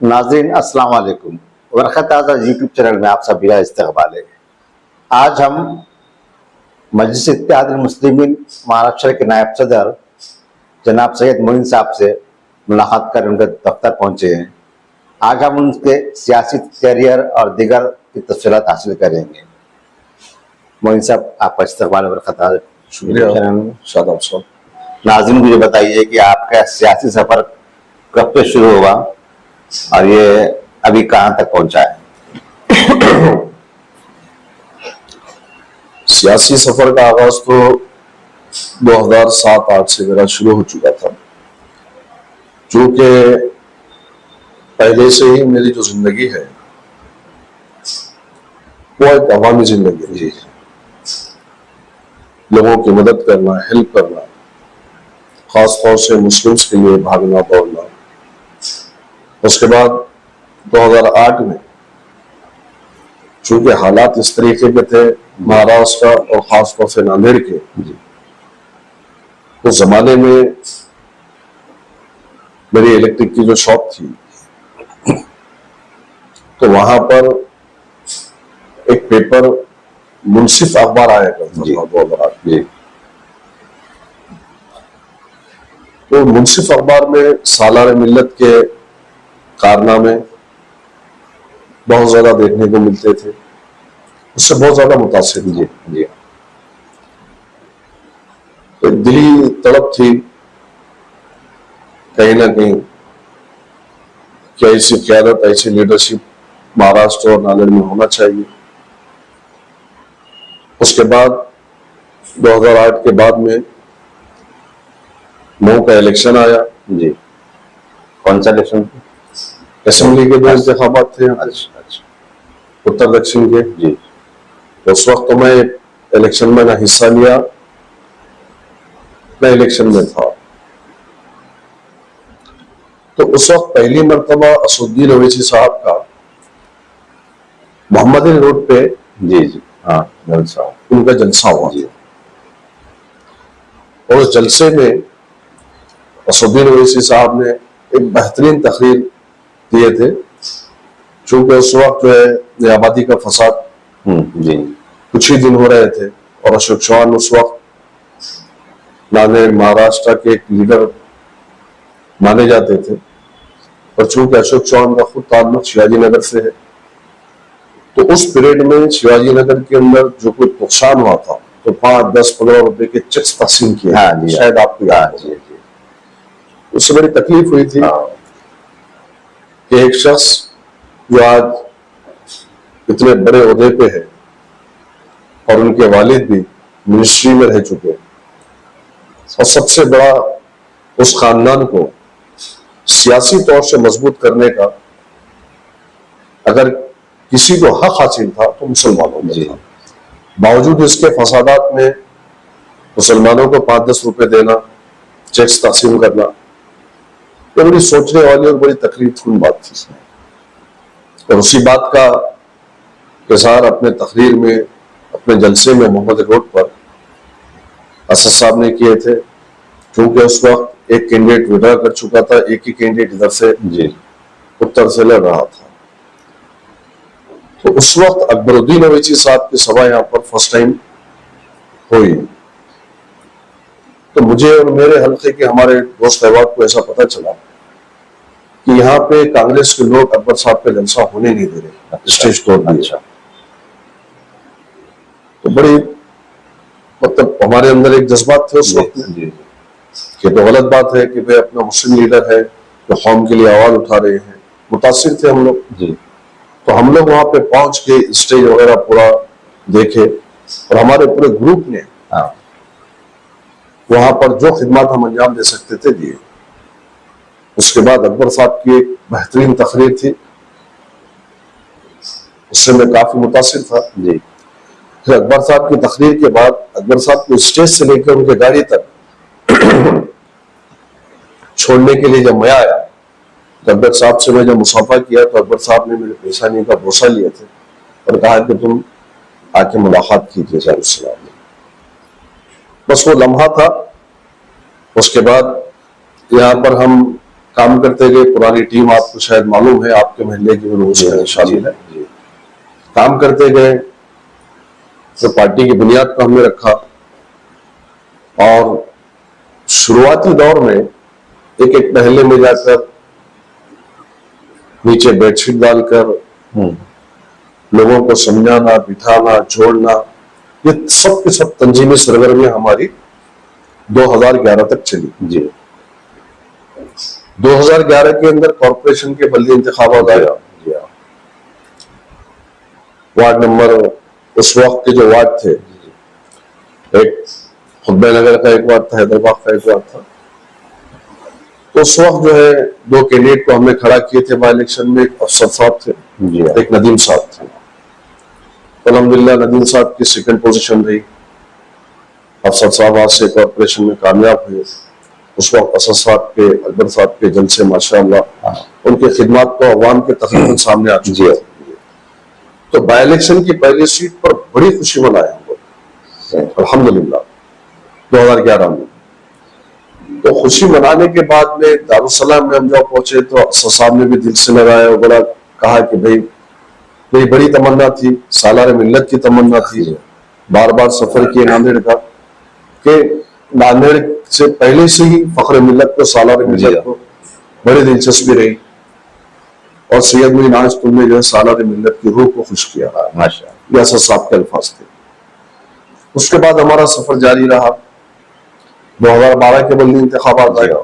नाज़रीन अस्सलाम वालेकुम। बरक़त आज़ाद यूट्यूब चैनल में आप सभी का इस्तक़बाल है। आज हम मजलिस इत्तेहादुल मुस्लिमीन महाराष्ट्र के नायब सदर जनाब सैयद मोइन साहब से मुलाकात कर उनके दफ्तर पहुँचे हैं। आज हम उनके सियासी कैरियर और दीगर की तफ़सीलात हासिल करेंगे। मोइन साहब, आपका इस्तक़बाल बरक़त आज़ाद शादाब साहब। नाज़रीन, मुझे बताइए कि आपका सियासी सफ़र कब से शुरू हुआ और ये अभी कहाँ तक पहुँचा है? सियासी सफर का आगाज तो 2007-8 से मेरा शुरू हो चुका था, चूंकि पहले से ही मेरी जो जिंदगी है वो एक अवामी जिंदगी है। लोगों की मदद करना, हेल्प करना, खासतौर से मुस्लिम्स के लिए भागना दौड़ना। उसके बाद 2008 में चूंकि हालात इस तरीके के थे महाराष्ट्र और खासतौर से नांदेड़ के, उस जमाने में मेरी इलेक्ट्रिक की जो शॉप थी तो वहां पर एक पेपर मुंसिफ अखबार आया करता था 2008 में। तो मुंसिफ अखबार में सालाना मिल्लत के कारनामे बहुत ज्यादा देखने को मिलते थे, उससे बहुत ज्यादा मुतासिर थे। जी, तो दिली तड़प थी कहीं ना कहीं कि ऐसी क़यादत, ऐसी लीडरशिप महाराष्ट्र और नांदेड़ में होना चाहिए। उसके बाद 2008 के बाद में मऊ का इलेक्शन आया। जी, कौन सा इलेक्शन? असेंबली के दो इंतखाबात थे। अच्छा, उत्तर दक्षिण के। जी, उस वक्त तो मैं इलेक्शन में ना हिस्सा लिया मैं इलेक्शन में था। तो उस वक्त पहली मर्तबा असदुद्दीन ओवैसी साहब का मोहम्मदी रोड पे उनका जलसा हुआ। और उस जलसे में असदुद्दीन ओवैसी साहब ने एक बेहतरीन तकरीर दिए थे, चूंकि उस वक्त जो है आबादी का फसाद कुछ ही दिन हो रहे थे और अशोक चौहान उस वक्त नांदेड़ महाराष्ट्र के एक लीडर माने जाते थे। और चूंकि अशोक चौहान का खुद ताल्लुक शिवाजी नगर से है, तो उस पीरियड में शिवाजी नगर के अंदर जो कुछ नुकसान हुआ था तो 5, 10, 15 रुपए के चेक्स तकसीम किए। शायद आपको याद है। उससे बड़ी तकलीफ हुई थी कि एक शख्स जो आज इतने बड़े ओहदे पे है और उनके वालिद भी मिनिस्ट्री में रह चुके और सबसे बड़ा उस खानदान को सियासी तौर से मजबूत करने का अगर किसी को हक हासिल था तो मुसलमानों में था। बावजूद इसके फसादात में मुसलमानों को 5-10 रुपए देना, चेक्स तकसीम करना, तो बड़ी सोचने वाली और बड़ी तकलीफकुन बात थी। और उसी बात का इज़हार अपने तकरीर में, अपने जलसे में मोहम्मद रोड पर असद साहब ने किए थे। क्योंकि उस वक्त एक कैंडिडेट विड्रॉ कर चुका था, एक ही कैंडिडेट इधर से उत्तर से लड़ रहा था। तो उस वक्त अकबरुद्दीन ओवैसी साहब की सभा यहाँ पर फर्स्ट टाइम हुई। तो मुझे और मेरे हल्के के हमारे दोस्त अहबाब को ऐसा पता चला कि यहाँ पे कांग्रेस के लोग अकबर साहब पे जलसा होने नहीं दे रहे, स्टेज तोड़ दिया। तो बड़ी मतलब हमारे अंदर एक जज्बात थे उस वक्त में कि तो गलत बात है कि भाई अपना मुस्लिम लीडर है जो कौम के लिए आवाज उठा रहे हैं। मुतासिर थे हम लोग। तो हम लोग वहां पे पहुंच के स्टेज वगैरह पूरा देखे और हमारे पूरे ग्रुप ने वहां पर जो खिदमत हम अंजाम दे सकते थे दिए। उसके बाद अकबर साहब की एक बेहतरीन तकरीर थी, उससे मैं काफी मुतासिर था। फिर अकबर साहब की तकरीर के बाद अकबर साहब को स्टेज से लेकर उनके गाड़ी तक छोड़ने के लिए जब मैं आया तो अकबर साहब से मैं जब मुसाफा किया तो अकबर साहब ने मेरे पेशानी का बोसा लिए थे और कहा कि तुम आके मुलाकात कीजिए सलाम। बस वो लम्हा था। उसके बाद यहाँ पर हम काम करते गए। पुरानी टीम आपको शायद मालूम है, आपके महल्ले की में उसमें शामिल है। काम करते गए तो पार्टी की बुनियाद को हमने रखा, और शुरुआती दौर में एक एक महल्ले में जाकर नीचे बेडशीट डालकर लोगों को समझाना, बिठाना, जोड़ना, ये सब की सब तंजीमी सरगर्मियां हमारी 2011 तक चली। जी 2011 के अंदर कॉरपोरेशन के बल्दी इंतखाबात आया। वार्ड नंबर, उस वक्त के जो वार्ड थे, एक खुतबे नगर का एक वार्ड था, हैदराबाद का एक वार्ड था। तो उस वक्त जो है 2 कैंडिडेट को हमने खड़ा किए थे बाई इलेक्शन में। एक अफसर साहब थे, एक नदीम साहब थे। तो अल्हम्दुलिल्लाह नदीम साहब की 2nd पोजीशन रही। अफसर साहब आज से कॉरपोरेशन में कामयाब हुए। उस वक्त असद साहब के, अकबर साहब के जलसे माशाअल्लाह उनके खिदमत को अवाम के तकरीबन सामने आ चुकी है। तो बाई इलेक्शन की पहली सीट पर बड़ी खुशी मनाए हम लोग अल्हम्दुलिल्लाह 2011 में। तो खुशी मनाने के बाद में दारुसलाम में हम जब पहुंचे तो असद साहब ने भी दिल से लगाया और बड़ा कहा कि भाई मेरी बड़ी तमन्ना थी, सालार मिल्लत की तमन्ना थी, बार बार सफर किए नांदेड़ का, कि नांदेड़ से पहले से ही फख्र मिल्लत को, सालार मिल्लत को बड़ी दिलचस्पी रही। और सैयद मुइन आज तुमने जो है सालार मिल्लत की रूह को खुश किया, माशाअल्लाह, ये असद साहब के अल्फाज थे। उसके बाद हमारा सफर जारी रहा। 2012 के बल्दी इंतखाबात आया।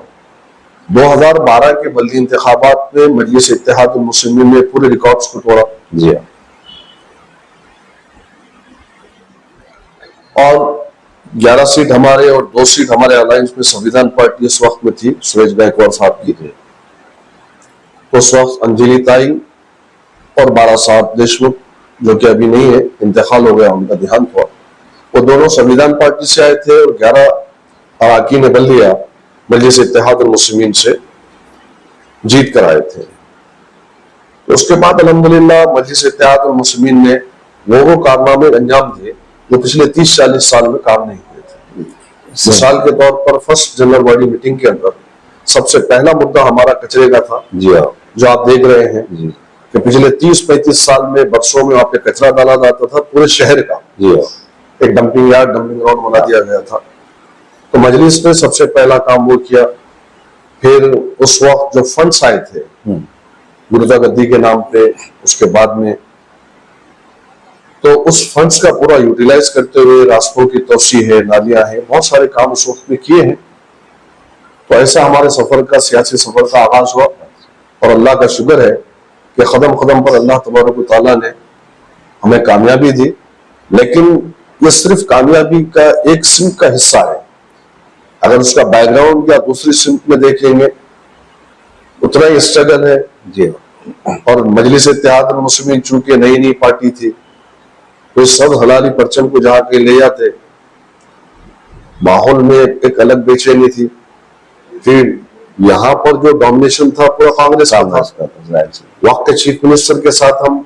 2012 के बल्दी इंतखाबात में मजलिस इत्तेहादुल मुस्लिमीन ने पूरे रिकॉर्ड्स को तोड़ा। जी और 11 सीट हमारे और 2 सीट हमारे अलायंस में संविधान पार्टी उस वक्त में थी, सुरेश गायकवाड़ साहब की थी। उस वक्त अंजलि ताई और बारा साहब देशमुख, जो कि अभी नहीं है, इंतकाल हो गया, उनका देहांत हुआ, वो दोनों संविधान पार्टी से आए थे और 11 अराकीन बल्दिया मजलिस इत्तेहादुल मुस्लिमीन से जीत कर आए थे। उसके बाद अल्हम्दुलिल्लाह मजलिस इत्तेहादुल मुस्लिमीन ने वो कारनामे अंजाम दिए जो पिछले 30-40 साल में काम नहीं हुए थे। मिसाल के तौर पर फर्स्ट जनरल बॉडी मीटिंग के अंदर सबसे पहला मुद्दा हमारा कचरे का था। जी हाँ, जो आप देख रहे हैं कि पिछले 30-35 साल में बरसों में वहां पे कचरा डाला जाता था पूरे शहर का। जी हाँ, एक डंपिंग यार्ड, डंपिंग ग्राउंड बना दिया गया था। तो मजलिस ने सबसे पहला काम वो किया। फिर उस वक्त जो फंड्स आए थे गुर्दा गद्दी के नाम पे, उसके बाद में तो उस फंड्स का पूरा यूटिलाइज करते हुए रास्तों की तोसी है, नालियां हैं, बहुत सारे काम उस वक्त में किए हैं। तो ऐसा हमारे सफर का, सियासी सफर का आगाज हुआ और अल्लाह का शुक्र है कि कदम कदम पर अल्लाह तबारक व तआला ने हमें कामयाबी दी। लेकिन ये सिर्फ कामयाबी का एक सिम्त का हिस्सा है। अगर उसका बैकग्राउंड या दूसरी सिम्त में देखेंगे उतना ही स्ट्रगल है। जी और मजलिस इत्तेहादुल मुस्लिमीन चूंकि नई नई पार्टी थी तो इस सब हलाली परचम को जहाँ के ले जाते, माहौल में एक अलग बेचैनी थी। फिर यहाँ पर जो डोमिनेशन था पूरा कांग्रेस का था। वक्त के चीफ मिनिस्टर के साथ हम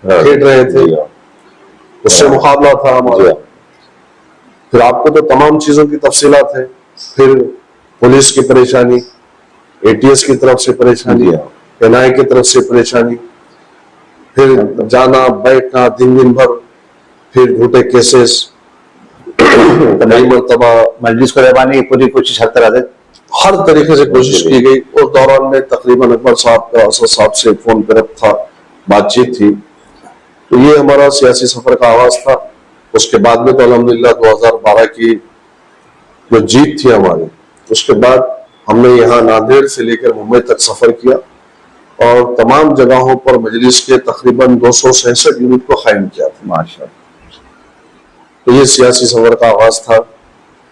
खेल रहे थे, उससे मुकाबला था हमारा। फिर आपको तो तमाम चीजों की तफसीलात है। फिर पुलिस की परेशानी, एटीएस की तरफ से परेशानी, एनआई की तरफ से परेशानी, फिर जाना बैठना दिन दिन भर, फिर झूठे केसेस, नई मरतबा मजलिस को रहबानी की पूरी कोशिश हर तरीके से कोशिश की गई। उस दौरान में तकरीबन अकबर साहब का, असद साहब से फोन पर था, बातचीत थी। तो ये हमारा सियासी सफर का आगाज था। उसके बाद में तो अल्हम्दुलिल्लाह 2012 की जो जीत थी हमारी, उसके बाद हमने यहाँ नांदेड़ से लेकर मुंबई तक सफर किया और तमाम जगहों पर मजलिस के तकरीबन 266 यूनिट को कायम किया था। माशाअल्लाह। तो ये सियासी सफर का आगाज था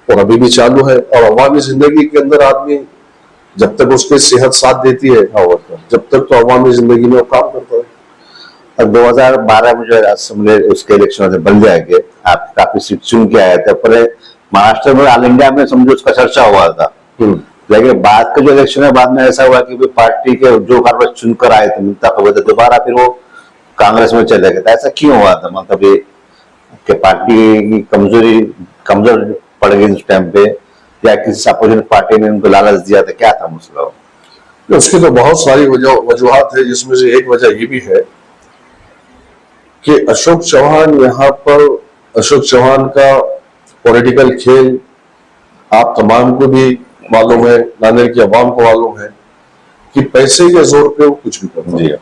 और अभी भी चालू है। और अवामी जिंदगी के अंदर आदमी जब तक उसकी सेहत साथ देती है, जब तक तो अवामी जिंदगी में वो काम करता है। 2012 में जो असेंबली उसके इलेक्शन बन जाएंगे, आप काफी सीट चुन के आए थे। पर महाराष्ट्र में, ऑल इंडिया में समझो उसका चर्चा हुआ था। लेकिन बाद के जो इलेक्शन है, बाद में ऐसा हुआ कि पार्टी के जो कारगर चुनकर आए थे, मुंतखब हुए थे, दोबारा फिर वो कांग्रेस में चले गए। ऐसा क्यों हुआ था? मतलब ये कि पार्टी की कमजोर पड़ गई उस टाइम पे, या किसी अपोजिशन पार्टी ने उनको लालच दिया था? क्या था मसला? उसकी तो बहुत सारी वजूहात है, जिसमें से एक वजह ये भी है कि अशोक चौहान का पॉलिटिकल खेल आप तमाम को भी मालूम है, नांदेड़ की आवाम को मालूम है कि पैसे के जोर पे वो कुछ भी करता है।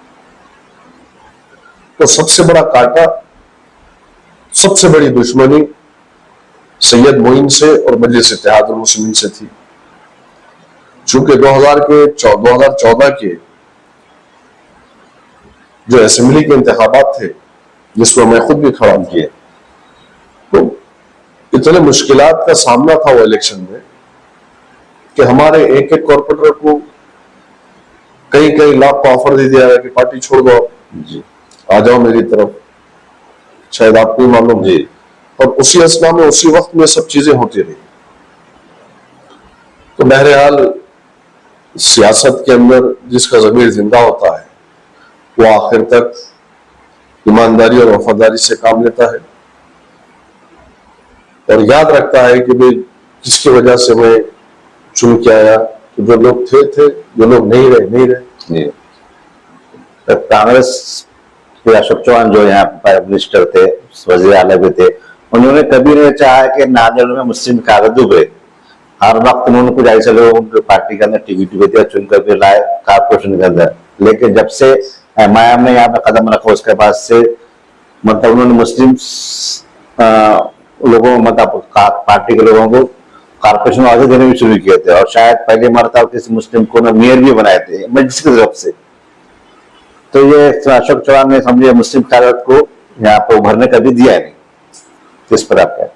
तो सबसे बड़ा कांटा, सबसे बड़ी दुश्मनी सैयद मोइन से और मजलिस इत्तेहादुल मुस्लिमीन से थी। चूंकि 2014 के जो असेंबली के इंतखाबात थे, जिसमें मैं खुद भी खड़ा किया, तो इतने मुश्किलात का सामना था वो इलेक्शन में कि हमारे एक एक कॉर्पोरेटर को कई लाख का ऑफर दे दिया कि पार्टी छोड़ दो जी, आ जाओ मेरी तरफ, शायद आपको ही मालूम जी। और उसी असना में, उसी वक्त में सब चीजें होती रही। तो बहरहाल सियासत के अंदर जिसका ज़मीर जिंदा होता है वो आखिर तक ईमानदारी और वफादारी से काम लेता है और याद रखता है कि भाई किसकी वजह से मैं चुन के आया। तो जो लोग थे, जो लोग नहीं रहे। कांग्रेस के अशोक चौहान जो यहाँ प्राइम मिनिस्टर थे, वजीर आला भी थे, उन्होंने कभी नहीं चाहा कि नांदेड़ में मुस्लिम कागज उभरे। हर वक्त उन्होंने कुछ ऐसे लोगों को पार्टी के अंदर टिकट भी दिया, चुनकर भी लाए कारपोरेशन के अंदर। लेकिन जब से एमआईएम ने यहाँ पे कदम रखा, उसके बाद से मतलब उन्होंने मुस्लिम लोगों, मतलब पार्टी के लोगों को कारपोरेशन आगे देने भी शुरू किए थे। और शायद पहली मरतबा किसी मुस्लिम को मेयर भी बनाए थे मस्जिद की तरफ से। तो ये अशोक चौहान ने समझे मुस्लिम कागज को यहाँ पे उभरने कभी दिया नहीं। किस पर आप कहते हैं?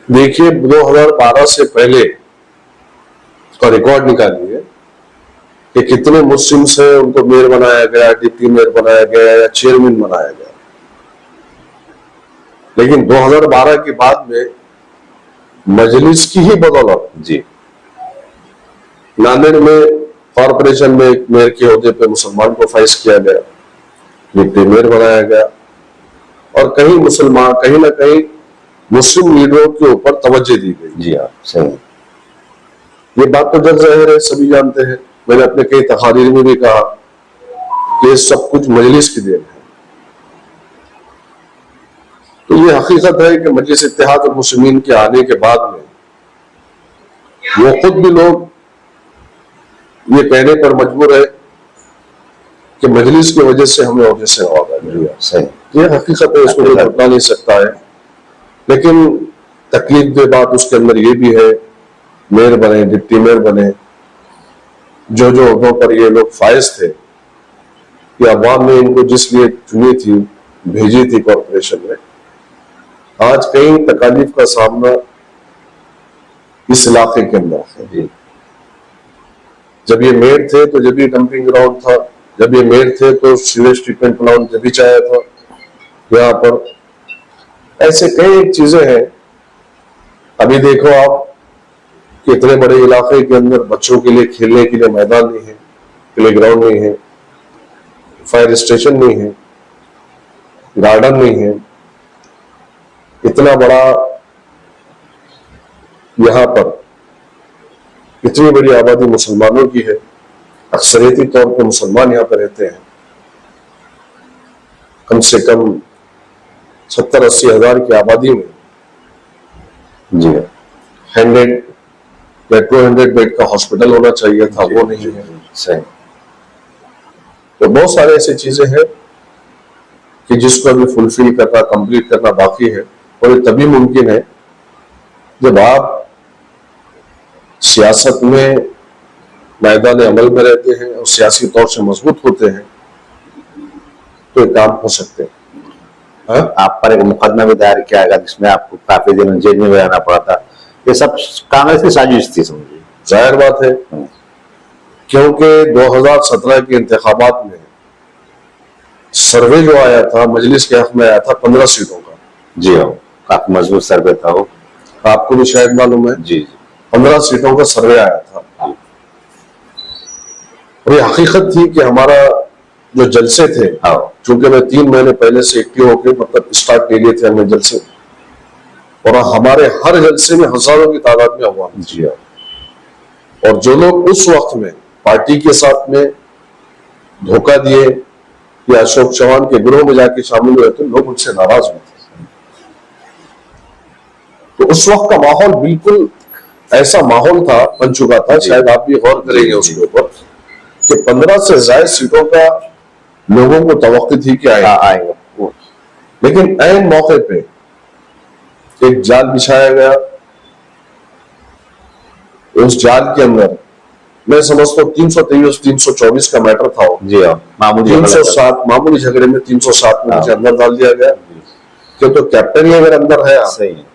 देखिए, 2012 से पहले का रिकॉर्ड निकालिए कि कितने मुस्लिम से उनको मेयर बनाया गया, डिप्टी मेयर बनाया गया या चेयरमैन बनाया गया। लेकिन 2012 के बाद में मजलिस की ही बदौलत जी नांदेड़ में कॉर्पोरेशन में एक मेयर के ओहदे पे मुसलमान को फाइज किया गया, डिप्टी मेयर बनाया गया और कहीं ना कहीं मुस्लिम लीडरों के ऊपर तवज्जो दी गई। जी हाँ, सही। ये बात तो जग जाहिर है, सभी जानते हैं। मैंने अपने कई तकारीर में भी कहा कि ये सब कुछ मजलिस की देन है। तो ये हकीकत है कि मजलिस इत्तेहादुल मुस्लिमीन के आने के बाद में वो खुद भी लोग ये कहने पर मजबूर है कि मजलिस की वजह से हमें ओहदे से नवाजा गया। सही, ये हकीकत है, इसको कोई बता नहीं सकता है। लेकिन तकलीफ दे बात उसके अंदर ये भी है, मेयर बने, डिप्टी मेयर बने, जो ओहदों पर ये लोग फायज थे कि अवाम ने इनको जिस लिए चुनी थी, भेजी थी कॉर्पोरेशन में, आज कई तकालीफ का सामना इस इलाके के अंदर है। जब ये मेयर थे तो जब ये डंपिंग ग्राउंड था, जब ये मेयर थे तो सीवेज ट्रीटमेंट प्लांट जब भी चाहे था यहाँ पर। ऐसे कई चीजें हैं। अभी देखो आप कि इतने बड़े इलाके के अंदर बच्चों के लिए खेलने के लिए मैदान नहीं है, प्ले ग्राउंड नहीं है, फायर स्टेशन नहीं है, गार्डन नहीं है। इतना बड़ा यहाँ पर इतनी बड़ी आबादी मुसलमानों की है, अक्सरियती तौर पर मुसलमान यहाँ पर रहते हैं। कम से कम 70-80 हजार की आबादी में जी 100 या 200 बेड का हॉस्पिटल होना चाहिए था, वो नहीं है। सही। तो बहुत सारे ऐसी चीजें हैं कि जिसको अभी फुलफिल करना, कंप्लीट करना बाकी है। और ये तभी मुमकिन है जब आप सियासत में मैदान अमल में रहते हैं और सियासी तौर से मजबूत होते हैं, तो ये काम हो सकते हैं। आप पर एक मुकदमा भी दायर किया गया जिसमें आपको काफी दिन जेल में रहना पड़ा था। ये सब कांग्रेस की साजिश थी, समझिए। जाहिर बात है, क्योंकि 2017 के इंतखाबात में सर्वे जो आया था, मजलिस के हक में आया था 15 सीटों का। जी हाँ, काफी मजबूत सर्वे था वो, आपको भी शायद मालूम है। जी, 15 सीटों का सर्वे आया था। और ये हकीकत थी कि हमारा जो जलसे थे, चूंकि मैं 3 महीने पहले से एक्टिव होकर मतलब स्टार्ट के लिए थे हमने जलसे, और हमारे हर जलसे में हजारों की तादाद में अवाम। जी हाँ। और जो लोग उस वक्त में पार्टी के साथ में धोखा दिए या अशोक चौहान के गिरोह में जाके शामिल हुए तो लोग उनसे नाराज हुए थे। तो उस वक्त का माहौल बिल्कुल ऐसा माहौल था, बन चुका था, शायद आप भी गौर करेंगे उसके ऊपर, कि 15 से ज्यादा सीटों का लोगों को तवक्को थी कि आएगा, लेकिन ऐन मौके पे एक जाल बिछाया गया। उस जाल के अंदर मैं समझता हूँ 323 324 का मैटर था वो। जी हाँ, मामूली 307 मामूली झगड़े में 307 में मुझे अंदर डाल दिया गया, क्यों तो कैप्टन ही अगर अंदर है सही है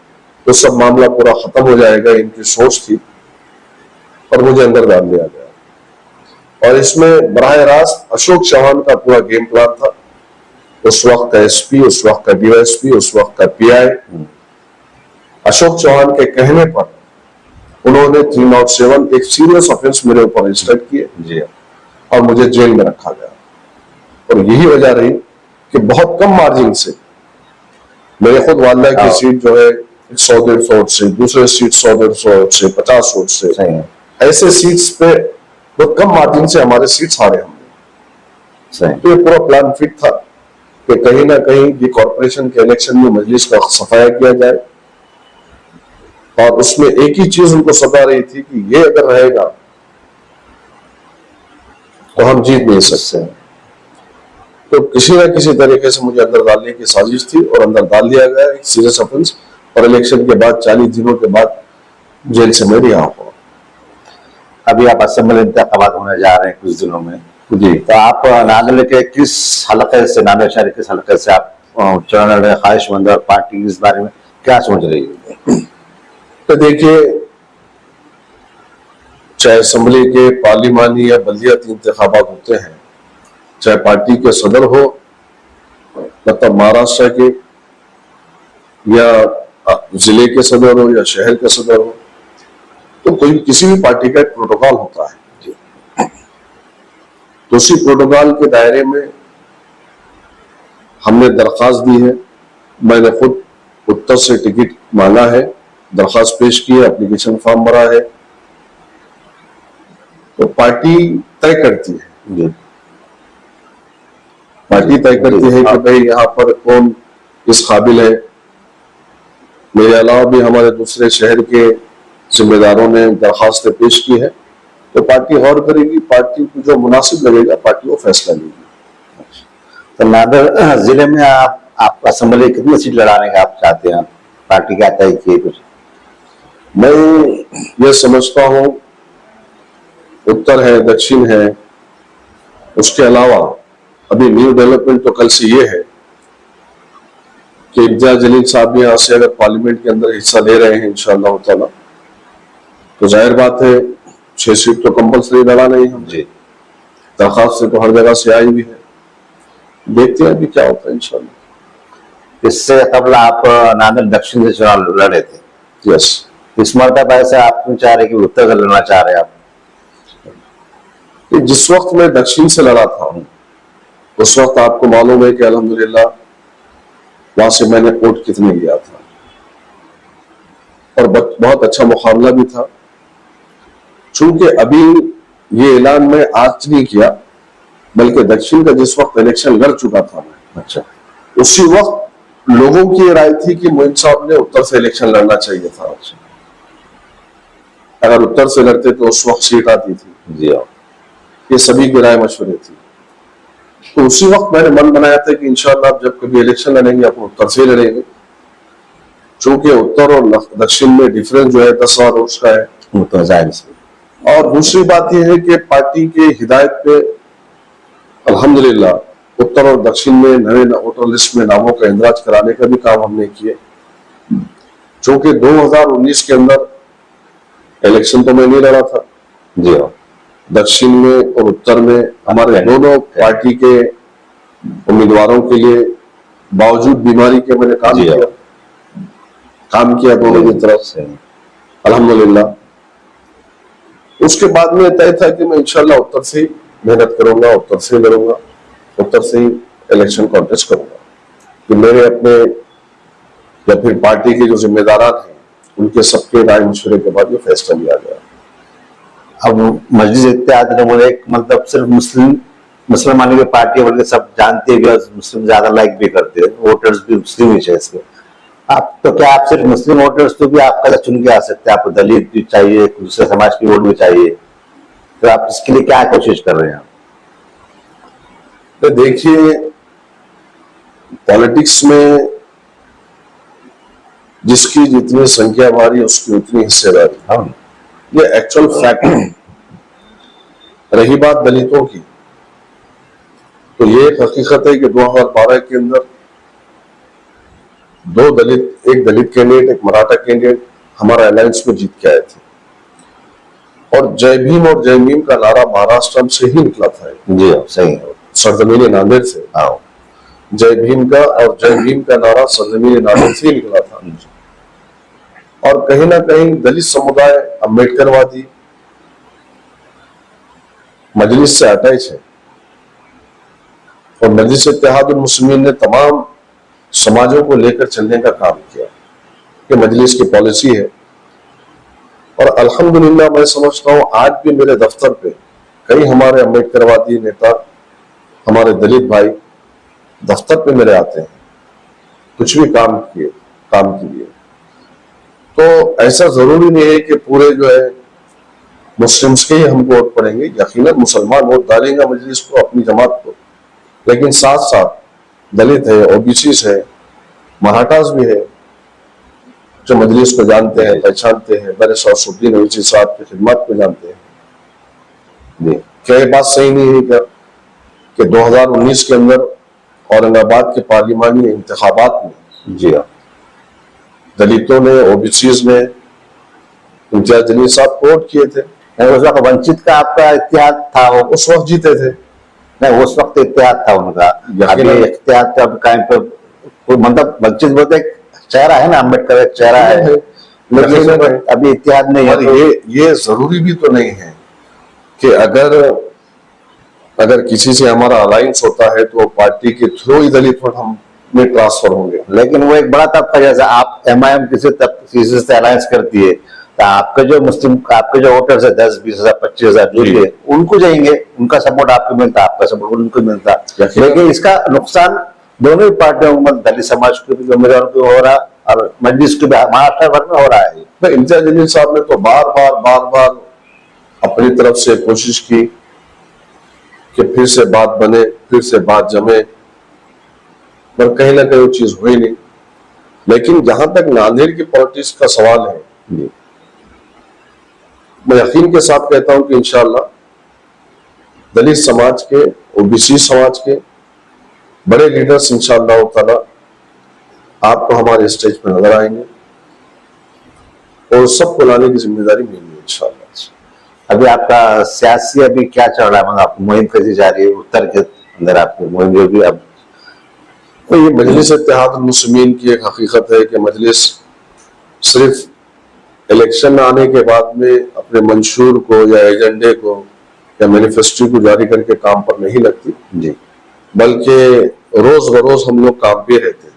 तो सब मामला पूरा खत्म हो जाएगा, इनकी सोच थी, और मुझे अंदर डाल दिया गया। और इसमें बराह रास्त अशोक चौहान का पूरा गेम प्लान था। उस वक्त का एसपी, उस वक्त का डीवाईएसपी, उस वक्त का पीआई, अशोक चौहान के कहने पर उन्होंने 307 एक सीरियस ऑफेंस मेरे ऊपर रजिस्टर किए जी, और मुझे जेल में रखा गया। और यही वजह रही कि बहुत कम मार्जिन से मेरे खुद वालदा की सीट जो है 100-150 वोट से, दूसरे सीट 100-150 वोट से, 50 वोट से, ऐसे सीट्स पे बहुत कम मार्जिन से हमारे सीट्स हारे हमने। तो ये पूरा प्लान फिट था कि कहीं ना कहीं ये कॉर्पोरेशन के इलेक्शन में मजलिस का सफाया किया जाए, और उसमें एक ही चीज उनको सता रही थी कि ये अगर रहेगा तो हम जीत नहीं सकते। तो किसी ना किसी तरीके से मुझे अंदर डालने की साजिश थी और अंदर डाल दिया गया एक सीरियस ऑफेंस, और इलेक्शन के बाद 40 दिनों के बाद जेल से मैं रिहा हुआ। अभी आप असेंबली इंतखाबात होने जा रहे हैं कुछ दिनों में जी, तो आप नांदल के किस हलके से, नांदल शहर किस हलके से आप चुनाव लड़ने का ख्वाहिशमंद, और पार्टी इस बारे में क्या सोच रही है? तो देखिए, चाहे असेंबली के पार्लिमानी या बल्दियाती इंतखाबात होते हैं, चाहे पार्टी के सदर हो, मतलब महाराष्ट्र के, या जिले के सदर हो या शहर के सदर हो, तो कोई किसी भी पार्टी का एक प्रोटोकॉल होता है। तो उसी प्रोटोकॉल के दायरे में हमने दरखास्त दी है। मैंने खुद उत्तर से टिकट मांगा है, दरखास्त पेश की है, एप्लीकेशन फॉर्म भरा है। तो पार्टी तय करती है, पार्टी तय करती है कि भाई यहाँ पर कौन किस काबिल है। मेरे अलावा भी हमारे दूसरे शहर के जिम्मेदारों ने दरखास्तें पेश की है, तो पार्टी गौर करेगी, पार्टी को जो मुनासिब लगेगा पार्टी वो फैसला लेगी। तो नांदल जिले में आप असेंबली कितनी सीट लड़ाने का आप चाहते हैं? पार्टी क्या तय की कुछ? मैं ये समझता हूं उत्तर है, दक्षिण है, उसके अलावा अभी न्यू डेवलपमेंट तो कल से ये है कि इम्तियाज जलील साहब भी यहाँ से अगर पार्लियामेंट के अंदर हिस्सा ले रहे हैं इंशाअल्लाह ताला, तो जाहिर बात है 6 सीट तो कंपल्सरी लड़ाना ही हम जी। दरखास्त से तो हर जगह से आई भी है, देखते हैं अभी क्या होता है इंशाअल्लाह। इससे कबल आप नांदल दक्षिण से चुनाव लड़े थे। यस। इस मरतबा ऐसे आप क्यों चाह रहे कि उत्तर से लड़ना चाह रहे आप? जिस वक्त मैं दक्षिण से लड़ा था उस वक्त आपको मालूम है कि अल्हम्दुलिल्लाह वहां से मैंने वोट कितने लिया था, और बहुत अच्छा मुकाबला भी था। चूंकि अभी ये ऐलान मैं आज नहीं किया, बल्कि दक्षिण का जिस वक्त इलेक्शन लड़ चुका था मैं, अच्छा, उसी वक्त लोगों की राय थी कि मोइन साहब ने उत्तर से इलेक्शन लड़ना चाहिए था। अगर उत्तर से लड़ते तो उस वक्त सीट आती थी। जी हाँ, ये सभी की राय मशवरे थी। तो उसी वक्त मैंने मन बनाया था कि इंशाअल्लाह जब कभी इलेक्शन लड़ेंगे अपन उत्तर से लड़ेंगे, चूंकि उत्तर और दक्षिण में डिफरेंस जो है 10 वोट का है, तो जाहिर से। और दूसरी बात यह है कि पार्टी के हिदायत पे अल्हम्दुलिल्लाह उत्तर और दक्षिण में नए वोटर लिस्ट में नामों का इंदराज कराने का भी काम हमने किए। चूंकि 2019 के अंदर इलेक्शन तो मैं नहीं लड़ा था जी हाँ, दक्षिण में और उत्तर में हमारे दोनों पार्टी के उम्मीदवारों के लिए बावजूद बीमारी के मैंने काम किया दोनों की तरफ से अल्हम्दुलिल्लाह। उसके बाद में तय था कि मैं इंशाल्लाह उत्तर से ही मेहनत करूंगा, उत्तर से लड़ूंगा, उत्तर से ही इलेक्शन कॉन्टेस्ट करूंगा, कि मेरे अपने या फिर पार्टी के जो जिम्मेदार हैं उनके सबके राय मशवरे के बाद ये फैसला लिया गया। अब मस्जिद इत्तेहाद ने बोले एक मतलब सिर्फ मुसलमानों की पार्टी बोल के सब जानते भी और मुस्लिम ज्यादा लाइक भी करते हैं, वोटर्स भी मुस्लिम ही है इसके। आप तो क्या आप सिर्फ मुस्लिम वोटर्स तो भी आपका चुन के आ सकते हैं, आपको दलित भी चाहिए, दूसरे समाज की वोट भी चाहिए, तो आप इसके लिए क्या कोशिश कर रहे हैं? तो देखिए, पॉलिटिक्स में जिसकी जितनी संख्या भारी उसकी उतनी हिस्सेदारी, हाँ, ये एक्चुअल फैक्ट है। रही बात दलितों की, तो ये एक हकीकत है कि 2012 के अंदर एक दलित कैंडिडेट, एक मराठा कैंडिडेट हमारा अलायंस में जीत के आए थे, और जय भीम और जय भीम का नारा महाराष्ट्र से ही निकला था। जी सही है, सरजमीन नांदेड़ से। हाँ, जय भीम का और जय भीम का नारा सरजमीन नांदेड़ से ही निकला था। और कहीं ना कहीं दलित समुदाय अम्बेडकरवादी मजलिस से अटैच है, और मजलिस इत्तेहादुल मुस्लिमीन ने तमाम समाजों को लेकर चलने का काम किया, कि मजलिस की पॉलिसी है। और अल्हम्दुलिल्लाह मैं समझता हूं आज भी मेरे दफ्तर पे कई हमारे अम्बेडकरवादी नेता, हमारे दलित भाई दफ्तर पे मेरे आते हैं, कुछ भी काम के लिए। तो ऐसा जरूरी नहीं है कि पूरे जो है मुस्लिम्स के ही हमको वोट पड़ेंगे, यकीनन मुसलमान वोट डालेंगे मजलिस को, अपनी जमात को, लेकिन साथ साथ दलित है, ओबीसी है, मराठास भी है जो मजलिस को जानते हैं, पहचानते हैं, बड़े शौसुद्दीन ओवैसी साहब की खिदमत को जानते हैं। क्या ये बात सही नहीं है क्या कि 2019 के अंदर औरंगाबाद के पार्लिमानी इंतखाबात में जी हाँ, दलितों ने, ओबीसीज ने इम्तियाज जलील साहब को वोट किए थे। उस वक्त वंचित का आपका इत्तेहाद था, वो उस वक्त जीते थे। नहीं, उस वक्त इत्तेहाद था उनका, अभी इत्तेहाद का कायम पे मतलब वंचित बोलते एक चेहरा है ना, अम्बेडकर एक चेहरा है, लेकिन अभी इत्तेहाद नहीं है। और ये जरूरी भी तो नहीं है कि अगर किसी से हमारा अलायंस होता है तो पार्टी के थ्रू ही दलित वोट हम में ट्रांसफर होंगे, लेकिन वो एक बड़ा तबका, जैसे आप एमआईएम किसी से अलायंस करती है तो आपके जो मुस्लिम, आपके जो वोटर्स है 10-20,000 25,000 जो भी है उनको जाएंगे, उनका सपोर्ट आपको मिलता, आपका सपोर्ट उनको मिलता। लेकिन इसका नुकसान दोनों ही पार्टियों को, दलित समाज को भी, उम्मीदवारों को हो रहा और मजलिस को भी, महाराष्ट्र भर में हो रहा है। तो इम्तियाज जलील साहब ने तो बार बार अपनी तरफ से कोशिश की कि फिर से बात बने, फिर से बात जमे, पर कहीं ना कहीं वो चीज हुई नहीं। लेकिन जहां तक नांदेड़ की पॉलिटिक्स का सवाल है, मैं यकीन के साथ कहता हूं कि इंशाअल्लाह दलित समाज के, ओबीसी समाज के बड़े लीडर्स इंशाअल्लाह ताला आपको हमारे स्टेज पर नजर आएंगे, और सबको लाने की जिम्मेदारी मेरी है इंशाअल्लाह। अभी आपका सियासी अभी क्या चल रहा है, मतलब आपकी मुहिम कैसी जा रही है उत्तर के अंदर, आपकी मुहिम जो भी अब? तो ये मजलिस इत्तेहादुल मुस्लिमीन की एक हकीकत है कि मजलिस सिर्फ इलेक्शन आने के बाद में अपने मंशूर को या एजेंडे को या मैनिफेस्टो को जारी करके काम पर नहीं लगती जी, बल्कि रोज बरोज हम लोग काम पे रहते हैं।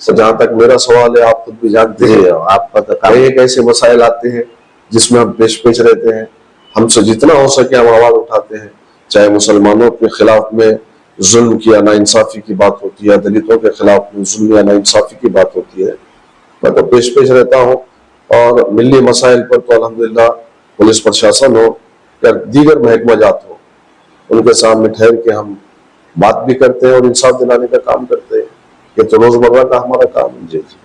तो जहां तक मेरा सवाल है, आप खुद भी जानते हैं, आपका तो एक ऐसे मसाइल आते हैं जिसमें हम पेश रहते हैं, हमसे जितना हो सके हम आवाज उठाते हैं, चाहे मुसलमानों के खिलाफ में जुल्म की या नाइंसाफी की बात होती है, दलितों के खिलाफ में जुल्म या नाइंसाफी की बात होती है, मैं तो पेश रहता हूँ। और मिली मसाइल पर तो अल्हम्दुलिल्लाह पुलिस प्रशासन हो या दीगर महकमा जात हो, उनके सामने ठहर के हम बात भी करते हैं और इंसाफ दिलाने का काम करते हैं। ये तो रोजमर्रा का हमारा काम है। जी जी,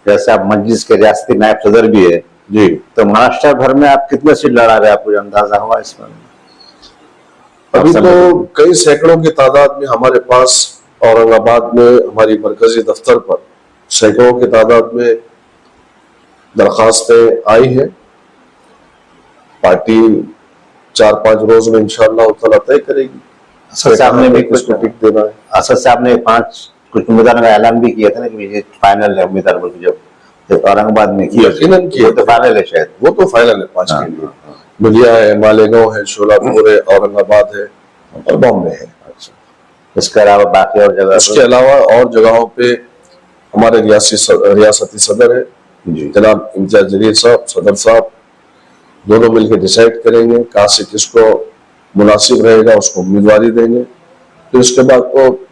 जैसे आप मजलिस के रियासती नायब सदर भी है जी, तो महाराष्ट्र भर में आप कितने सीट लड़ा रहे, आपको अंदाजा हुआ इसमें? अभी तो कई सैकड़ों की तादाद में हमारे पास औरंगाबाद में हमारी मरकजी दफ्तर पर सैकड़ों की तादाद में दरखास्तें आई हैं। पार्टी 4-5 रोज में इंशाअल्लाह ताला तय करेगी। असद साहब ने भी कुछ टिक देना है। असद साहब ने 5 कुछ उम्मीदवारों का ऐलान भी किया था ना कि ये फाइनल है उम्मीदवार, जब औरंगाबाद में किया, यकीनन किया, तो फाइनल है शायद, वो तो फाइनल है 5 के लिए। मिलिया है, मालेगांव है, शोलापुर है, औरंगाबाद है और बॉम्बे है। अच्छा, इसके अलावा बाकी और जगह, उसके अलावा और जगहों पे हमारे रियासती सदर है जनाब इम्तियाज जलील साहब, सदर साहब, दोनों मिलकर डिसाइड करेंगे कहाँ से किसको मुनासिब रहेगा उसको उम्मीदवारी देंगे। तो इसके बाद तो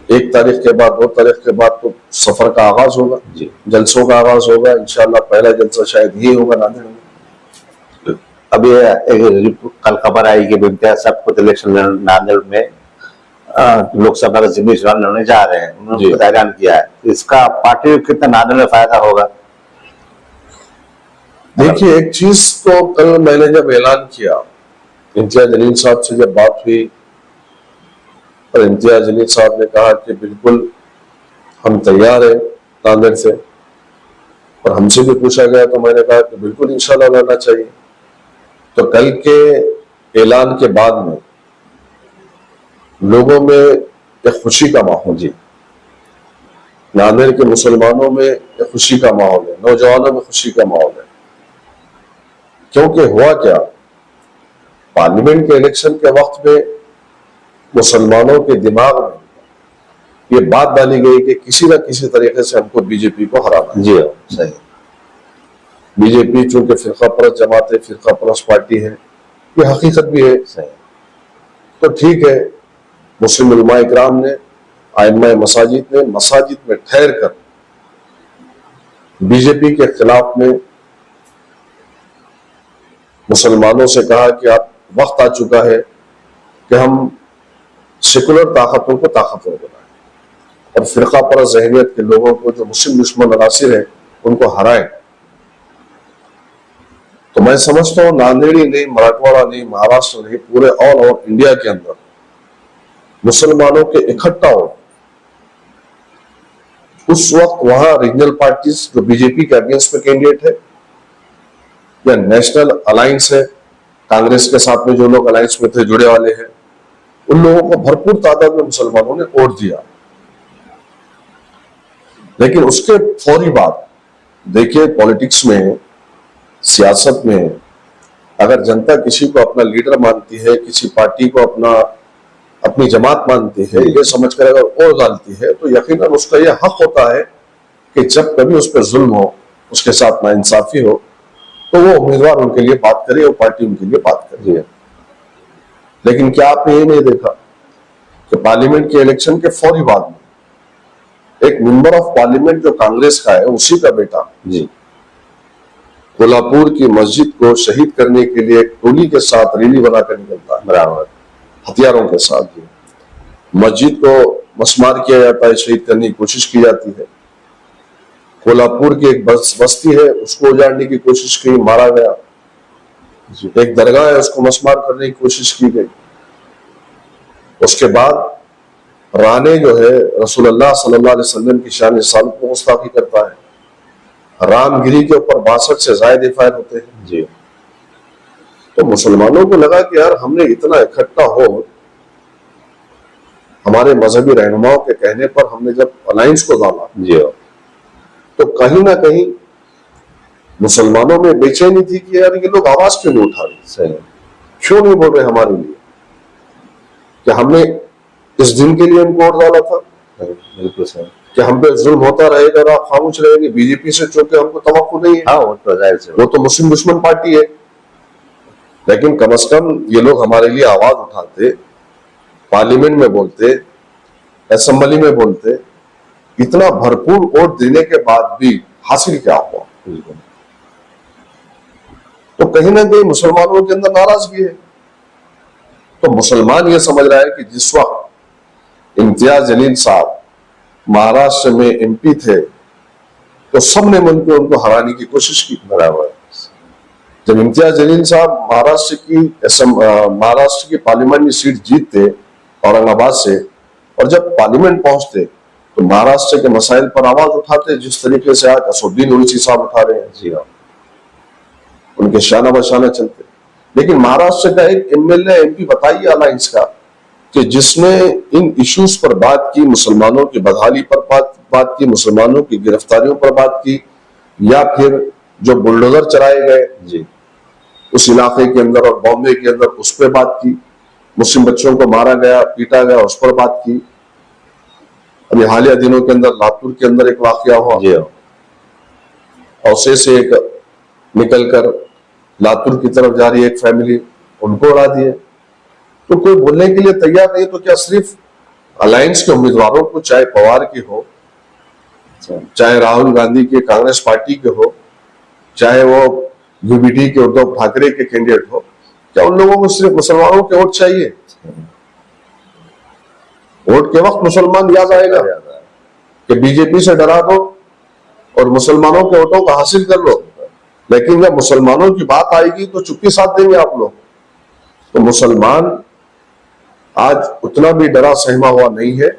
1 तारीख के बाद 2 तारीख के बाद तो सफर का आगाज होगा, जी। जलसों का आगाज होगा। इंशाल्लाह पहला जलसा शायद यही होगा नांदेड़ में। अभी कल खबर आई कि इम्तियाज साहब खुद इलेक्शन नांदेड़ में लोकसभा का जिम्मी चुनाव लड़ने जा रहे हैं, उन्होंने खुद ऐलान किया है। इसका पार्टी को कितना नांदेड़ में फायदा होगा? देखिए, एक चीज तो कल मैंने जब ऐलान किया, इम्तियाज जलील साहब से जब बात हुई, और इम्तियाज जलील साहब ने कहा कि बिल्कुल हम तैयार हैं नांदेड़ से, और हमसे भी पूछा गया तो मैंने कहा कि बिल्कुल इंशाल्लाह लड़ना चाहिए। तो कल के ऐलान के बाद में लोगों में एक खुशी का माहौल, जी, नांदेड़ के मुसलमानों में एक खुशी का माहौल है, नौजवानों में खुशी का माहौल है। क्योंकि हुआ क्या, पार्लियामेंट के इलेक्शन के वक्त में मुसलमानों के दिमाग में ये बात डाली गई कि किसी न किसी तरीके से हमको बीजेपी को हराना। जी सही। बीजेपी चूंकि फिरका परस्त जमात है, फिरका परस्त पार्टी है, ये हकीकत भी है। सही। तो ठीक है, मुस्लिम उलमा इकराम ने, आइम्मा मसाजिद ने मसाजिद में ठहर कर बीजेपी के खिलाफ में मुसलमानों से कहा कि आप वक्त आ चुका है कि हम सेकुलर ताकतों को ताकतवर बनाएं और फिरका परस्त ज़हनियत के लोगों को, जो मुस्लिम दुश्मन अनासिर है, उनको हराएं। तो मैं समझता हूँ नांदेड़ ही नहीं, मराठवाड़ा नहीं, महाराष्ट्र नहीं, पूरे ऑल ओवर इंडिया के अंदर मुसलमानों के इकट्ठा हो। उस वक्त वहां रीजनल पार्टीज जो बीजेपी के अगेंस्ट में कैंडिडेट है या नेशनल अलायंस है, कांग्रेस के साथ में जो लोग अलायंस में थे, जुड़े वाले हैं, उन लोगों को भरपूर तादाद में मुसलमानों ने वोट दिया। लेकिन उसके फौरी बाद देखिए, पॉलिटिक्स में, सियासत में, अगर जनता किसी को अपना लीडर मानती है, किसी पार्टी को अपनी जमात मानती है, ये समझकर अगर वोट डालती है, तो यकीनन उसका यह हक होता है कि जब कभी उस पर जुल्म हो, उसके साथ नाइंसाफी हो, तो वो उम्मीदवार उनके लिए बात करे और पार्टी उनके लिए बात करे। लेकिन क्या आपने ये नहीं देखा कि पार्लियामेंट के इलेक्शन के फौरी बाद में एक मेंबर ऑफ पार्लियामेंट जो कांग्रेस का है, उसी का बेटा, जी, कोल्हापुर की मस्जिद को शहीद करने के लिए एक टोली के साथ रैली बनाकर निकलता है, बराबर हथियारों के साथ। मस्जिद को मसमार किया जाता है, शहीद करने की कोशिश की जाती है। कोल्हापुर की एक बस्ती है, उसको उजाड़ने की कोशिश की, मारा गया। एक दरगाह है, उसको मसमार करने की कोशिश की गई। उसके बाद राणे जो है, रसूलुल्लाह सल्लल्लाहु अलैहि वसल्लम की शान रिसालत को गुस्ताखी करता है। रामगिरी के ऊपर 62 से ज्यादा एफआईआर होते हैं, जी। तो मुसलमानों को लगा कि यार हमने इतना इकट्ठा हो, हमारे मजहबी रहनुमाओं के कहने पर हमने जब अलायंस को डाला, जी, तो कहीं ना कहीं मुसलमानों में बेचैनी थी कि यार ये लोग आवाज क्यों नहीं उठा रहे, क्यों नहीं बोल रहे हमारे लिए, कि हमने इस दिन के लिए इनको वोट डाला था। बिल्कुल सही। कि हम पे जुल्म होता रहेगा और आप खामोश रहेंगे, बीजेपी से चूंकि हमको तवक्को नहीं है। हाँ, वो तो मुस्लिम दुश्मन पार्टी है, लेकिन कम से कम ये लोग हमारे लिए आवाज उठाते, पार्लियामेंट में बोलते, असेंबली में बोलते। इतना भरपूर वोट देने के बाद भी हासिल क्या हुआ? तो कहीं ना कहीं मुसलमानों के अंदर नाराजगी है। तो मुसलमान ये समझ रहा है कि जिस वक्त इम्तियाज जलील साहब महाराष्ट्र में एमपी थे, तो सबने मिलकर उनको हराने की कोशिश की, बराबर। जब इम्तियाज जलील साहब महाराष्ट्र की पार्लियामेंट सीट जीतते औरंगाबाद से, और जब पार्लियामेंट पहुंचते तो महाराष्ट्र के मसाइल पर आवाज उठाते, जिस तरीके से आज असदुद्दीन ओवैसी साहब उठा रहे हैं, जी हाँ, उनके शाना बशाना चलते। लेकिन महाराष्ट्र का एक एमएलए एमपी बताइए अलायंस का, कि जिसने इन इश्यूज पर बात की, मुसलमानों की बदहाली पर बात की, मुसलमानों की गिरफ्तारियों पर बात की, या फिर जो बुलडोजर चलाए गए, जी, उस इलाके के अंदर और बॉम्बे के अंदर, उस पर बात की, मुस्लिम बच्चों को मारा गया, पीटा गया, उस पर बात की। अभी हालिया दिनों के अंदर लातूर के अंदर एक वाकया हुआ, और से एक निकलकर लातूर की तरफ जा रही है एक फैमिली, उनको उड़ा दिए। तो कोई बोलने के लिए तैयार नहीं, तो क्या सिर्फ अलायंस के उम्मीदवारों को, चाहे पवार के हो, चाहे राहुल गांधी के कांग्रेस पार्टी के हो, चाहे वो यूबीडी के उद्धव ठाकरे के कैंडिडेट हो, क्या उन लोगों को सिर्फ मुसलमानों के वोट चाहिए? वोट के वक्त मुसलमान याद आएगा कि बीजेपी से डरा दो और मुसलमानों के वोटों को हासिल कर लो, लेकिन जब मुसलमानों की बात आएगी तो चुप्पी साध देंगे आप लोग। तो मुसलमान आज उतना भी डरा सहमा हुआ नहीं है,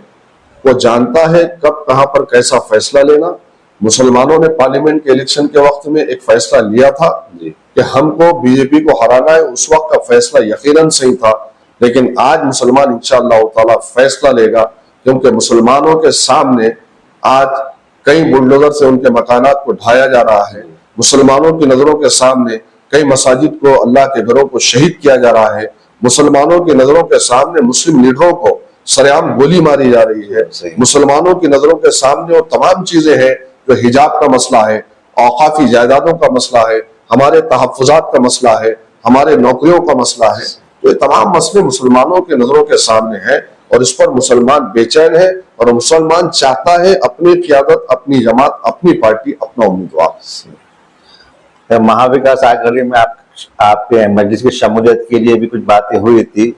वो जानता है कब कहां पर कैसा फैसला लेना। मुसलमानों ने पार्लियामेंट के इलेक्शन के वक्त में एक फैसला लिया था कि हमको बीजेपी को हराना है, उस वक्त का फैसला यकीनन सही था, लेकिन आज मुसलमान इंशाअल्लाह ताला फैसला लेगा, क्योंकि मुसलमानों के सामने आज कई बुलडोजर से उनके मकानात को ढाया जा रहा है। मुसलमानों की नजरों के सामने कई मसाजिद को, अल्लाह के घरों को शहीद किया जा रहा है। मुसलमानों की नजरों के सामने मुस्लिम लीडरों को सरेआम गोली मारी जा रही है। मुसलमानों की नजरों के सामने वो तमाम चीजें हैं जो हिजाब का मसला है, औकाफी जायदादों का मसला है, हमारे तहफ्फुजात का मसला है, हमारे नौकरियों का मसला है। तो ये तमाम मसले मुसलमानों के नजरों के सामने है और इस पर मुसलमान बेचैन है और मुसलमान चाहता है अपनी क़ियादत, अपनी जमात, अपनी पार्टी, अपना उम्मीदवार। महाविकास आघाड़ी में आपके मजलिस की शमूलियत के लिए भी कुछ बातें हुई थी,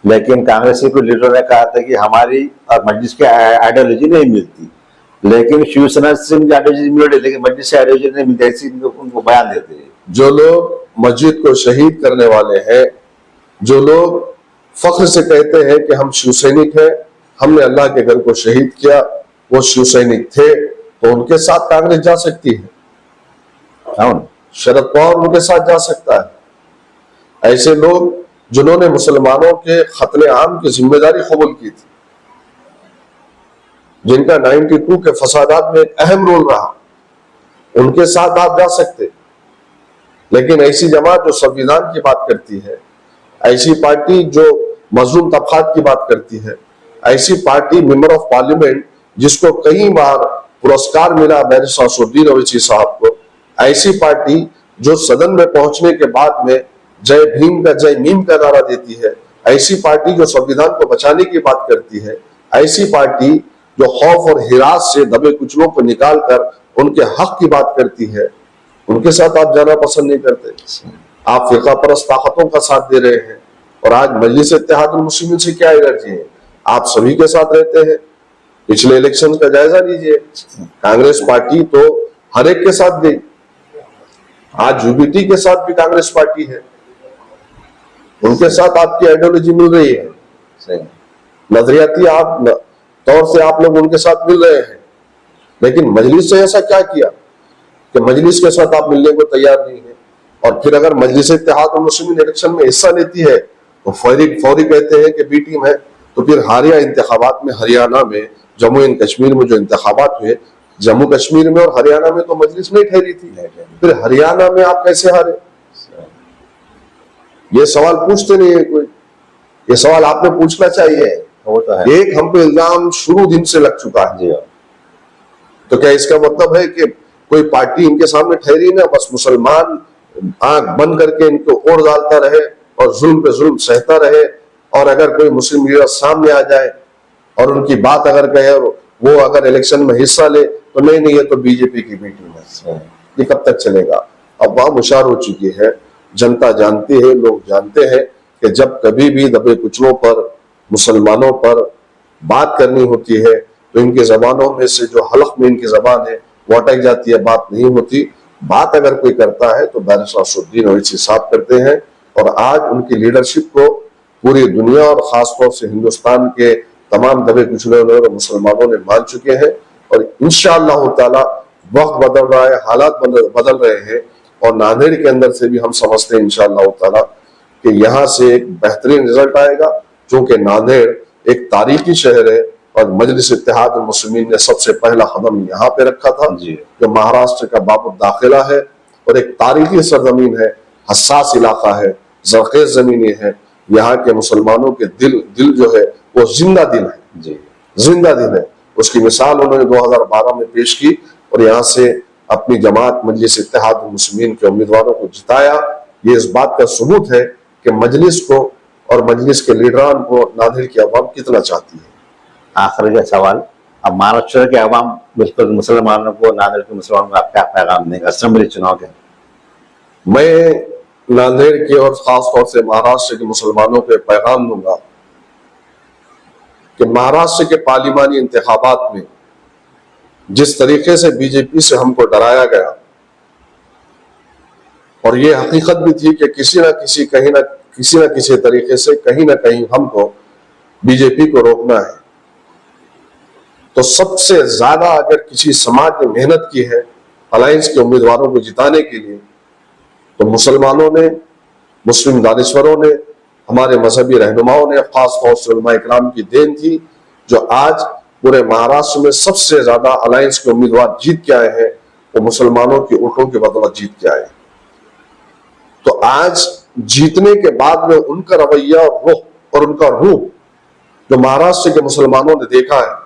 लेकिन कांग्रेसी के लीडरों ने कहा था कि हमारी और मजलिस की आइडियोलॉजी नहीं मिलती, लेकिन शिवसेना से आइडियोलॉजी मिल रही, लेकिन मजलिस से आइडियोलॉजी नहीं मिलती, ऐसी उनको बयान देते हैं। जो लोग मस्जिद को शहीद करने वाले हैं, जो लोग फख्र से कहते हैं कि हम शिवसैनिक हैं, हमने अल्लाह के घर को शहीद किया, वो शिवसैनिक थे, तो उनके साथ कांग्रेस जा सकती है, शरद पवार उनके साथ जा सकता है। ऐसे लोग जिन्होंने मुसलमानों के खत्ले आम की जिम्मेदारी कबूल की थी, जिनका 92 के फसादात में एक अहम रोल रहा, उनके साथ आप जा सकते। लेकिन ऐसी जमात जो संविधान की बात करती है, ऐसी पार्टी जो मजलूम तबकात की बात करती है, ऐसी पार्टी मेंबर ऑफ पार्लियामेंट जिसको कई बार पुरस्कार मिला बैरिस्टर असदुद्दीन ओवैसी साहब को, ऐसी पार्टी जो सदन में पहुंचने के बाद में जय भीम का, जय मीम का नारा देती है, ऐसी पार्टी जो संविधान को बचाने की बात करती है, ऐसी पार्टी जो खौफ और हिरास से दबे कुचलों को निकालकर उनके हक की बात करती है, उनके साथ आप जाना पसंद नहीं करते। आप फिरका परस्त ताकतों का साथ दे रहे हैं। और आज मजलिस इत्तेहादुल मुस्लिमीन से क्या एलर्जी है? आप सभी के साथ रहते हैं। पिछले इलेक्शन का जायजा लीजिए, कांग्रेस पार्टी तो हर एक के साथ गई, आज यूबीटी के साथ भी कांग्रेस पार्टी है, उनके साथ आपकी आइडियोलॉजी मिल रही है, नजरियाती आप तौर से आप लोग उनके साथ मिल रहे हैं। लेकिन मजलिस से ऐसा क्या किया कि मजलिस के साथ आप मिलने को तैयार नहीं है? और फिर अगर मजलिस इत्तेहादुल मुस्लिमीन इलेक्शन में हिस्सा लेती है तो फौरी कहते हैं कि बी टीम है। तो फिर हालिया इंतखाबात में हरियाणा में, जम्मू एंड कश्मीर में जो इंतखाबात हुए, जम्मू कश्मीर में और हरियाणा में तो मजलिस नहीं ठहरी थी, फिर हरियाणा में आप कैसे हारे? ये सवाल पूछते नहीं है कोई। ये सवाल आपने पूछना चाहिए। वो तो है। एक हम पे इल्जाम शुरू दिन से लग चुका है। तो क्या इसका मतलब है कि कोई पार्टी इनके सामने ठहरी ना, बस मुसलमान आंख बंद करके इनको ओर डालता रहे और जुल्म पे जुल्म सहता रहे, और अगर कोई मुस्लिम लीडर सामने आ जाए और उनकी बात अगर कहे और वो अगर इलेक्शन में हिस्सा ले तो नहीं ये तो बीजेपी की मीटिंग है, ये कब तक चलेगा? अब वहां मुशार हो चुकी है, जनता जानती है, लोग जानते हैं कि जब कभी भी दबे कुचलों पर, मुसलमानों पर बात करनी होती है तो इनकी जबानों में से जो हलफ में इनकी जबान है वो अटक जाती है, बात नहीं होती। बात अगर कोई करता है तो बैरिस्टर असदुद्दीन ओवैसी साहब करते हैं, और आज उनकी लीडरशिप को पूरी दुनिया और खासतौर से हिंदुस्तान के तमाम दबे कुचले और मुसलमानों ने मान चुके हैं। और इंशाअल्लाह ताला वक्त बदल रहा है, हालात बदल रहे हैं, और नांदेड़ के अंदर से भी हम समझते हैं इंशाअल्लाह ताला कि यहाँ से एक बेहतरीन रिजल्ट आएगा, क्योंकि नांदेड़ एक तारीखी शहर है और मजलिस इत्तेहादुल मुस्लिमीन ने सबसे पहला कदम यहाँ पे रखा था, जो महाराष्ट्र का बाबुल दाखिला है और एक तारीखी सरजमीन है, हसास इलाका है, जरखेज जमीनें हैं। यहाँ के मुसलमानों के दिल जो है वो जिंदा दिल है, जिंदा दिल है। उसकी मिसाल उन्होंने 2012 में पेश की और यहाँ से अपनी जमात मजलिस इत्तेहादुल मुस्लिमीन के उम्मीदवारों को जिताया। ये इस बात का सबूत है कि मजलिस को और मजलिस के लीडरान को नांदेड़ की आवाम कितना चाहती है। आखिरी का सवाल, अब महाराष्ट्र के अवाम बिल्कुल मुसलमानों को, नांदेड़ के मुसलमानों को आप क्या पैगाम देंगे असेंबली चुनाव के? मैं नांदेड़ के और खास तौर से महाराष्ट्र के मुसलमानों को पैगाम दूंगा कि महाराष्ट्र के पार्लिमानी इंतखाबात में जिस तरीके से बीजेपी से हमको डराया गया, और ये हकीकत भी थी कि किसी ना किसी तरीके से कहीं ना कहीं हमको बीजेपी को रोकना है, तो सबसे ज्यादा अगर किसी समाज ने मेहनत की है अलायंस के उम्मीदवारों को जिताने के लिए, तो मुसलमानों ने, मुस्लिम दानिश्वरों ने, हमारे मजहबी रहनुमाओं ने, खास तौर से उलमा इकराम की देन थी, जो आज पूरे महाराष्ट्र में सबसे ज्यादा अलायंस के उम्मीदवार जीत के आए हैं, वो मुसलमानों की वोटों की बदौलत जीत के आए। तो आज जीतने के बाद में उनका रवैया और रुख और उनका रूप जो महाराष्ट्र के मुसलमानों ने देखा है,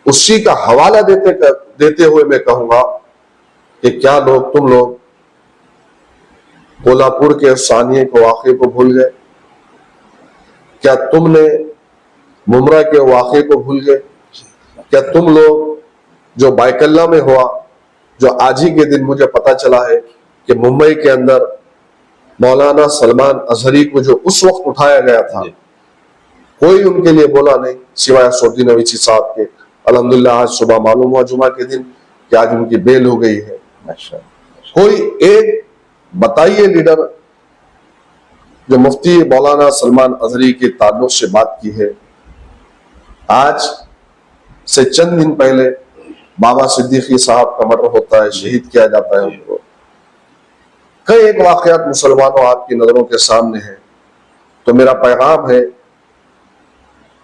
उसी का हवाला देते हुए मैं कहूंगा कि क्या तुम लोग कोल्हापुर के सानिये के वाक़े को भूल गए? क्या तुमने मुमरा के वाक़े को भूल गए? क्या तुम लोग जो बायकल्ला में हुआ, जो आज ही के दिन मुझे पता चला है कि मुंबई के अंदर मौलाना सलमान अजहरी को जो उस वक्त उठाया गया था, कोई उनके लिए बोला नहीं सिवाय असदुद्दीन ओवैसी साहब के। अल्हम्दुलिल्लाह आज सुबह मालूम हुआ जुमा के दिन कि आज उनकी बेल हो गई है। कोई एक बताइए लीडर जो मुफ्ती मौलाना सलमान अजहरी के ताल्लुक से बात की है। आज से चंद दिन पहले बाबा सिद्दीकी साहब का मर्डर होता है, शहीद किया जाता है उनको। कई एक वाकयात मुसलमानों आपकी नजरों के सामने है। तो मेरा पैगाम है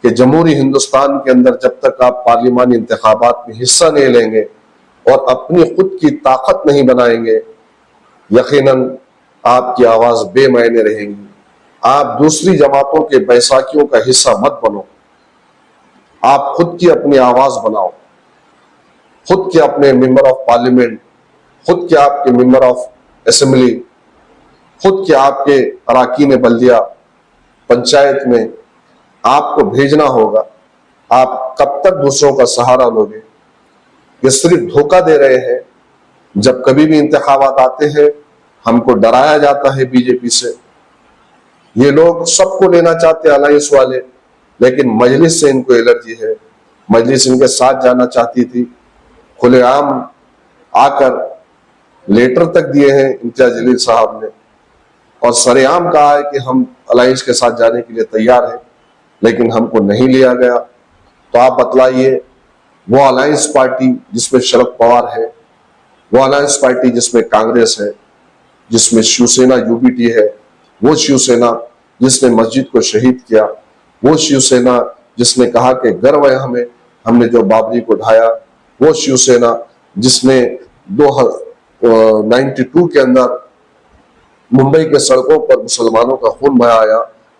कि जमहूरी हिंदुस्तान के अंदर जब तक आप पार्लिमानी इंतखाबात में हिस्सा नहीं लेंगे और अपनी खुद की ताकत नहीं बनाएंगे, यकीनन आपकी आवाज बेमायने रहेगी। आप दूसरी जमातों के बैसाखियों का हिस्सा मत बनो, आप खुद की अपनी आवाज बनाओ, खुद के अपने मेंबर ऑफ पार्लियामेंट, खुद के आपके मेंबर ऑफ असेंबली, खुद के आपके अराकीन बल्दिया पंचायत में आपको भेजना होगा। आप कब तक दूसरों का सहारा लोगे? ये सिर्फ धोखा दे रहे हैं। जब कभी भी इंतखाबात आते हैं हमको डराया जाता है बीजेपी से। ये लोग सबको लेना चाहते हैं अलायंस वाले, लेकिन मजलिस से इनको एलर्जी है। मजलिस इनके साथ जाना चाहती थी, खुलेआम आकर लेटर तक दिए हैं इम्तियाज जलील साहब ने, और सरेआम कहा है कि हम अलायंस के साथ जाने के लिए तैयार हैं, लेकिन हमको नहीं लिया गया। तो आप बतलाइए, वो अलायंस पार्टी जिसमें शरद पवार है, वो अलायंस पार्टी जिसमें कांग्रेस है, जिसमें शिवसेना यूबीटी है, वो शिवसेना जिसने मस्जिद को शहीद किया, वो शिवसेना जिसने कहा कि गर्व है हमें, हमने जो बाबरी को ढाया, वो शिवसेना जिसने 92 के अंदर मुंबई के सड़कों पर मुसलमानों का खून बहाया,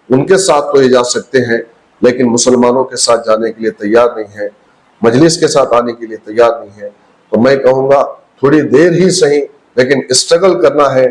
उनके साथ तो ये जा सकते हैं, लेकिन मुसलमानों के साथ जाने के लिए तैयार नहीं है, मजलिस के साथ आने के लिए तैयार नहीं है। तो मैं कहूंगा थोड़ी देर ही सही, लेकिन स्ट्रगल करना है,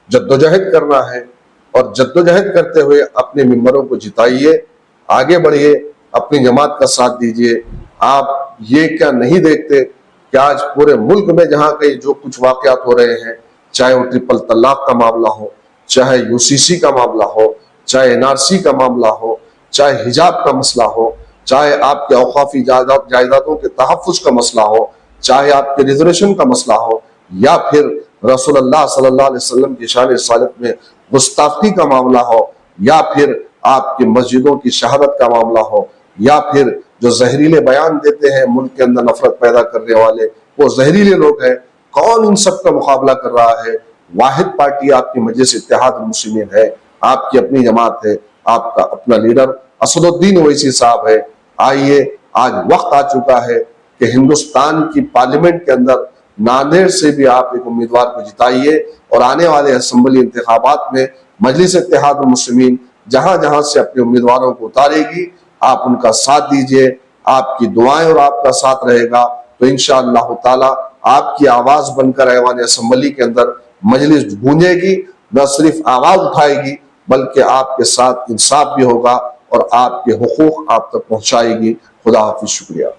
जद्दोजहद करना है, और जद्दोजहद करते हुए अपने मेंबरों को जिताइए, आगे बढ़िए, अपनी जमात का साथ दीजिए। आप ये क्या नहीं देखते कि आज पूरे मुल्क में जहां कहीं जो कुछ वाकयात हो रहे हैं, चाहे वो ट्रिपल तलाक का मामला हो, चाहे यूसीसी का मामला हो, चाहे एनआरसी का मामला हो, चाहे हिजाब का मसला हो, चाहे आपके औकाफी जायदादों के तहफ्फुज का मसला हो, चाहे आपके रिजर्वेशन का मसला हो, या फिर रसूलुल्लाह सल्लल्लाहु अलैहि वसल्लम की शान रिसालत में गुस्ताखी का मामला हो, या फिर आपकी मस्जिदों की शहादत का मामला हो, या फिर जो जहरीले बयान देते हैं मुल्क के अंदर नफरत पैदा करने वाले, वो जहरीले लोग हैं। कौन इन सब का मुकाबला कर रहा है? वाहिद पार्टी आपकी मजलिस इत्तेहाद मुस्लिमीन है, आपकी अपनी जमात है, आपका अपना लीडर असदुद्दीन ओवैसी साहब है। आइए, आज वक्त आ चुका है कि हिंदुस्तान की पार्लियामेंट के अंदर नांदेड़ से भी आप एक उम्मीदवार को जिताइए, और आने वाले असेंबली इंतखाबात में मजलिस इत्तेहाद मुस्लिमीन जहां जहां से अपने उम्मीदवारों को उतारेगी, आप उनका साथ दीजिए। आपकी दुआएं और आपका साथ रहेगा तो इंशाअल्लाह ताला आपकी आवाज बनकर ऐवान असेंबली के अंदर मजलिस गूंजेगी, न सिर्फ आवाज उठाएगी बल्कि आपके साथ इंसाफ भी होगा और आपके हुकूक आप तक पहुंचाएगी। खुदा हाफिज, शुक्रिया।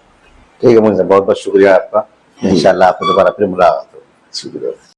ठीक है मुझे बहुत बहुत शुक्रिया आपका। इंशाल्लाह आपको दोबारा फिर मुलाकात होगी। शुक्रिया।